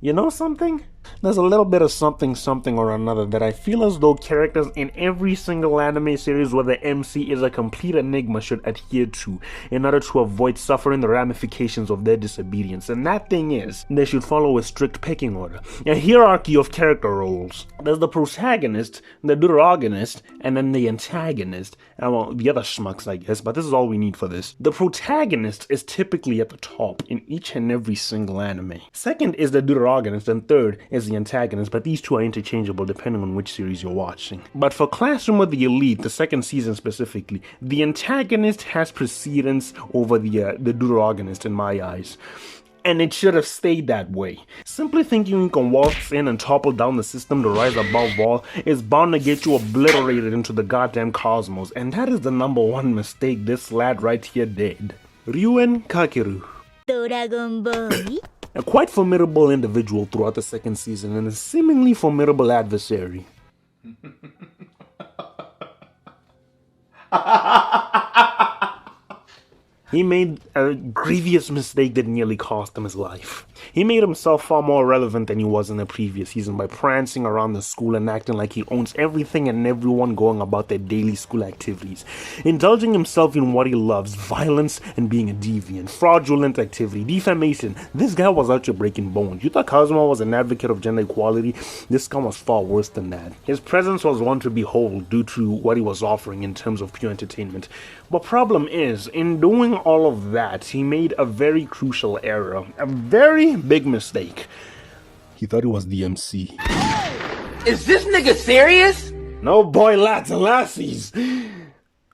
You know something? There's a little bit of something or another that I feel as though characters in every single anime series where the MC is a complete enigma should adhere to in order to avoid suffering the ramifications of their disobedience. And that thing is, they should follow a strict pecking order, a hierarchy of character roles. There's the protagonist, the deuteragonist, and then the antagonist. And well, the other schmucks, I guess, but this is all we need for this. The protagonist is typically at the top in each and every single anime. Second is the deuteragonist, and third is the antagonist, but these two are interchangeable depending on which series you're watching. But for Classroom with the Elite, the second season specifically, the antagonist has precedence over the deuteragonist in my eyes. And it should have stayed that way. Simply thinking you can waltz in and topple down the system to rise above all is bound to get you obliterated into the goddamn cosmos, and that is the number one mistake this lad right here did. Ryuuen Kakeru. Dragon Boy. A quite formidable individual throughout the second season and a seemingly formidable adversary. He made a grievous mistake that nearly cost him his life. He made himself far more relevant than he was in the previous season by prancing around the school and acting like he owns everything and everyone going about their daily school activities, indulging himself in what he loves, violence and being a deviant, fraudulent activity, defamation. This guy was out here breaking bones. You thought Kazuma was an advocate of gender equality? This guy was far worse than that. His presence was one to behold due to what he was offering in terms of pure entertainment. But problem is, in doing all of that, he made a very crucial error, a very big mistake. He thought he was the MC. Is this nigga serious? No, boy, lads and lassies.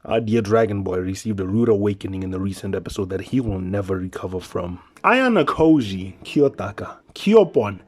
Our dear Dragon Boy received a rude awakening in the recent episode that he will never recover from. Ayanokoji Kiyotaka Kyopon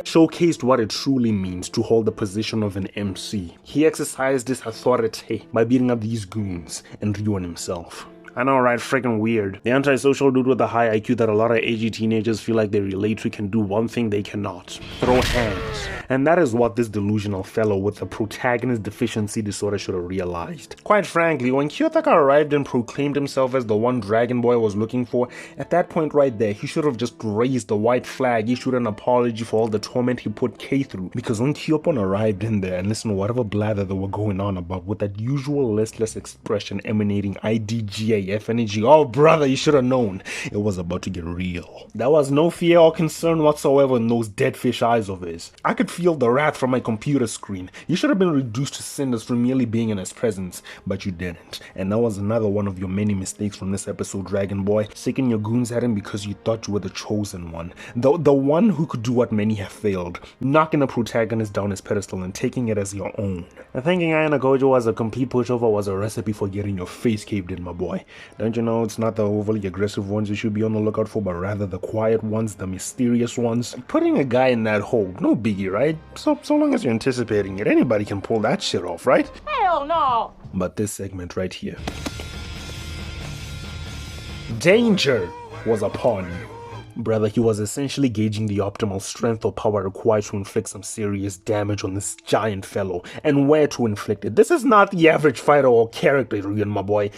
showcased what it truly means to hold the position of an MC. He exercised his authority by beating up these goons and Ryuuen himself. I know, right? Freaking weird. The antisocial dude with the high IQ that a lot of edgy teenagers feel like they relate to can do one thing they cannot: throw hands. And that is what this delusional fellow with the protagonist deficiency disorder should have realized. Quite frankly, when Kiyotaka arrived and proclaimed himself as the one Dragon Boy was looking for, at that point right there, he should have just raised the white flag, issued an apology for all the torment he put K through. Because when Kyopon arrived in there and listened to whatever blather they were going on about with that usual listless expression emanating IDGAF energy, oh brother, you should have known it was about to get real. There was no fear or concern whatsoever in those dead fish eyes of his. I could feel the wrath from my computer screen. You should have been reduced to cinders for merely being in his presence, but you didn't. And that was another one of your many mistakes from this episode, Dragon Boy, sticking your goons at him because you thought you were the chosen one, the one who could do what many have failed, knocking the protagonist down his pedestal and taking it as your own. And thinking Ayanokoji was a complete pushover was a recipe for getting your face caved in, my boy. Don't you know it's not the overly aggressive ones you should be on the lookout for, but rather the quiet ones, the mysterious ones? Putting a guy in that hole, no biggie, right? So long as you're anticipating it, anybody can pull that shit off, right? Hell no! But this segment right here. Danger was upon you. Brother, he was essentially gauging the optimal strength or power required to inflict some serious damage on this giant fellow, and where to inflict it. This is not the average fighter or character, Ryuuen, my boy.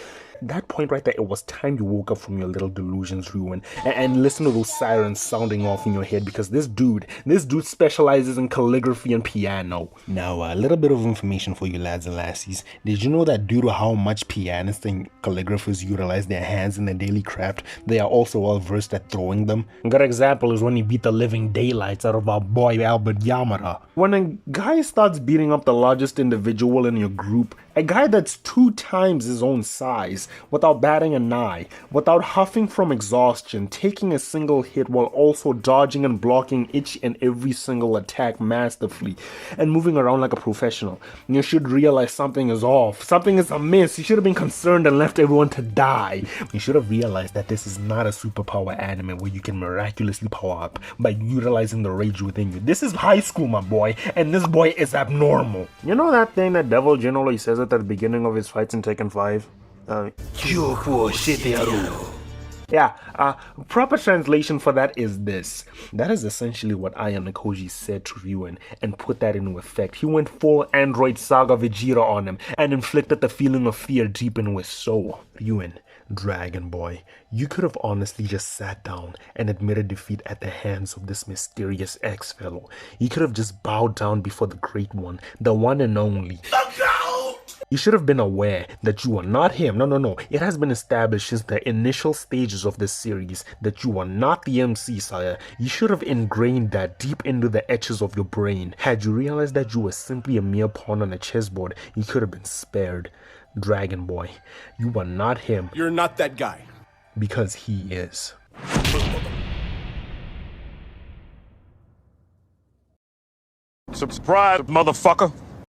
That point right there, it was time you woke up from your little delusions, Ryuuen, and listen to those sirens sounding off in your head, because this dude specializes in calligraphy and piano. Now, a little bit of information for you lads and lassies. Did you know that due to how much pianists and calligraphers utilize their hands in their daily craft, they are also well versed at throwing them? A good example is when he beat the living daylights out of our boy Albert Yamada. When a guy starts beating up the largest individual in your group, a guy that's 2 times his own size, without batting an eye, without huffing from exhaustion, taking a single hit while also dodging and blocking each and every single attack masterfully, and moving around like a professional, you should realize something is off, something is amiss. You should have been concerned and left everyone to die. You should have realized that this is not a superpower anime where you can miraculously power up by utilizing the rage within you. This is high school, my boy, and this boy is abnormal. You know that thing that Devil generally says at the beginning of his fights in Tekken 5? Yeah, proper translation for that is this. That is essentially what Ayanokoji said to Ryuuen and put that into effect. He went full Android Saga Vegeta on him and inflicted the feeling of fear deep into his soul. Ryuuen, Dragon Boy, you could have honestly just sat down and admitted defeat at the hands of this mysterious ex-fellow. You could have just bowed down before the great one, the one and only. You should have been aware that you are not him. No. It has been established since the initial stages of this series that you are not the MC, sire. You should have ingrained that deep into the etches of your brain. Had you realized that you were simply a mere pawn on a chessboard, you could have been spared. Dragon Boy, you are not him. You're not that guy. Because he is. Surprise, motherfucker.